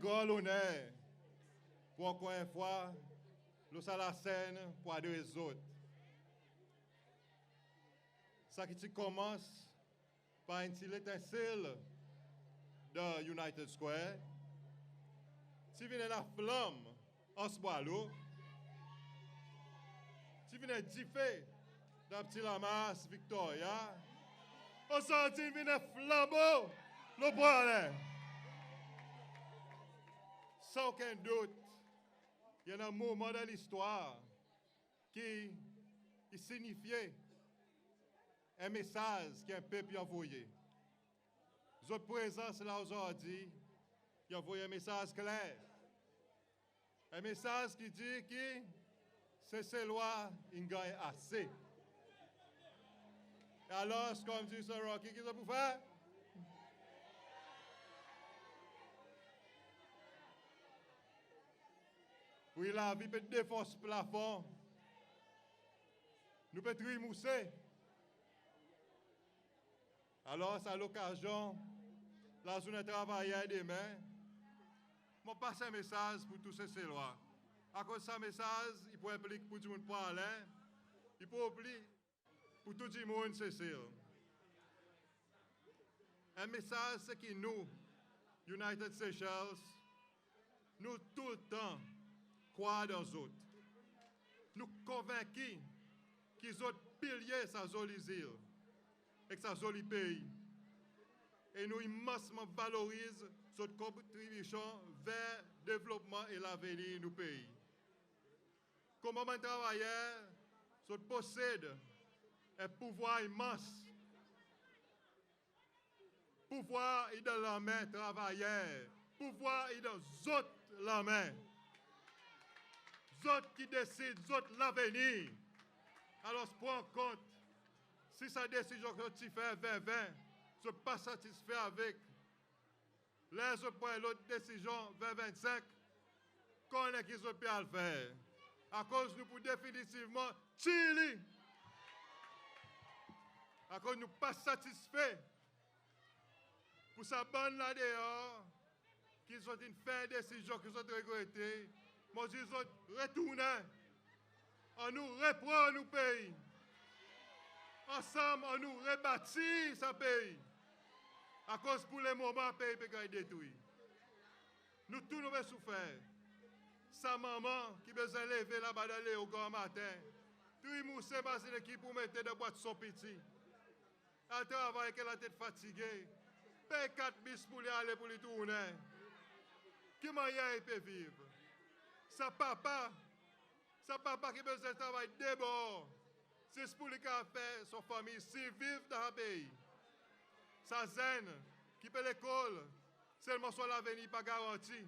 grand honneur pour encore une fois, nous à la scène pour aider les autres. Ça qui commence par une petite étincelle de United Square. Si vient la flamme en ce bois-là, si vient diffé dans le petit Lamas Victoria, on sent vient flambeau le bois. Sans aucun doute, il y a un moment dans l'histoire qui signifiait un message qu'un peuple a envoyé. Votre présence là aujourd'hui, il a envoyé un message clair. Un message qui dit que ces lois, ils gagnent assez. Et alors, comme dit ce Rocky, qu'est-ce que vous faites? Oui, la vie peut défoncer le plafond. Nous pouvons trimousser. Alors, c'est l'occasion, la journée de travail demain, je passe un message pour tous ces lois. À cause de ce message, il peut impliquer pour tout le monde parler, il peut oublier pour tout le monde cesser. Un message, c'est que nous, United Seychelles, nous tout le temps croyons dans les autres. Nous convaincus qu'ils sont piliers sa jolie île et sa jolie pays. Et nous immensément valorisons notre contribution vers le développement et l'avenir du pays. Comme un travailleur, nous possédons un pouvoir immense. Pouvoir est dans la main travailleur. Pouvoir est dans autres la main. Autres qui décident, autres l'avenir. Alors, prends en compte, si sa décision que tu fais 2020, je ne suis pas satisfait avec les autres points, l'autre décision 2025, qu'on est qui peut le faire. À cause nous pour définitivement tirer. À cause nous pas satisfaits pour sa bonne là dehors, qu'ils ont une faire décision qu'ils ont regretté. Moi, ils ont retourné. On nous reprend nos pays. Ensemble, on nous rebâtit ce pays. À cause pour le moment, le pays peut être détruit. Nous tous nous avons souffert. Sa maman qui besoin de lever là-bas au grand matin. Trimoussé parce l'équipe pour mettre de boîte son petit. Elle travaille avec la tête fatiguée. Paye 4 bis pour aller pour les tourner. Qui moyen il peut vivre? Sa papa qui besoin de travailler d'abord. C'est pour lui faire son famille survivre dans le pays. Sa zen qui peut l'école, seulement sur l'avenir pas garanti.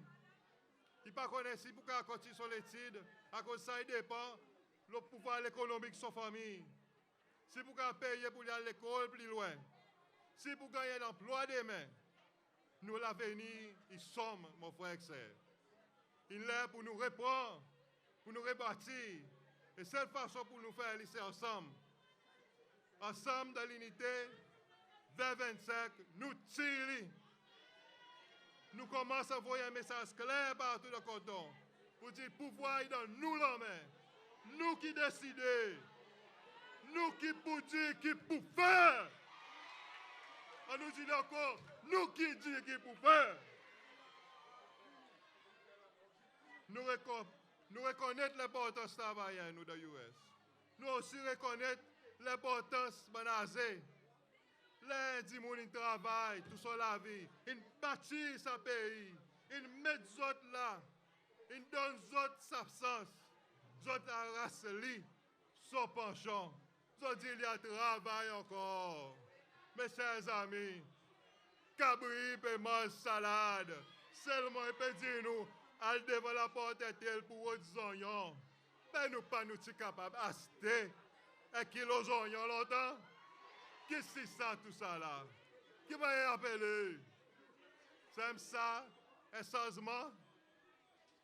Il ne connaît pas si pour continuer son étude, à cause de ça, il dépend le pouvoir économique de son famille. Si pour payer pour aller à l'école plus loin, si pour gagner l'emploi demain, nous l'avenir, ils sommes, mon frère et sœur. Il est là pour nous reprendre, pour nous rebâtir. Et seule façon pour nous faire, c'est ensemble. Ensemble dans l'unité, 2025, nous tirons. Nous commençons à envoyer un message clair partout dans le canton pour dire pouvoir est dans nous la main. Nous qui décidons. Nous qui pour dire qui pour faire. On nous dit encore, nous qui disons qui pour faire. Nous reconnaissons l'importance du travail nous dans l'US. Nous aussi reconnaissons l'importance de l'Azé. Lundi, ils travaillent, tout sur la vie. Ils bâtissent ce pays. Ils mettent les autres là. Ils donnent les autres sa sens. Les autres arrachent son penchant. Les autres disent qu'il y a travail encore. Mes chers amis, Cabri peut manger salade. Seulement, il peut dire nous, aller devant la porte pour autres oignons. Mais nous pas nous capables d'acheter un kilo d'oignons longtemps. Qu'est-ce que c'est ça, tout ça là? Qui va y appeler? C'est ça, un changement?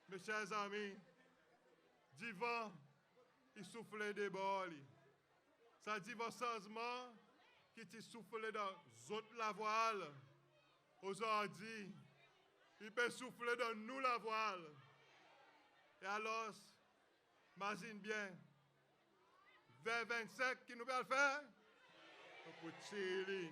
Mes chers amis, divan, il soufflait des bols. Ça dit un changement qui te souffle dans autres la voile. Aujourd'hui, il peut souffler dans nous la voile. Et alors, imagine bien, vers 25 qui nous va le faire, pour tirer.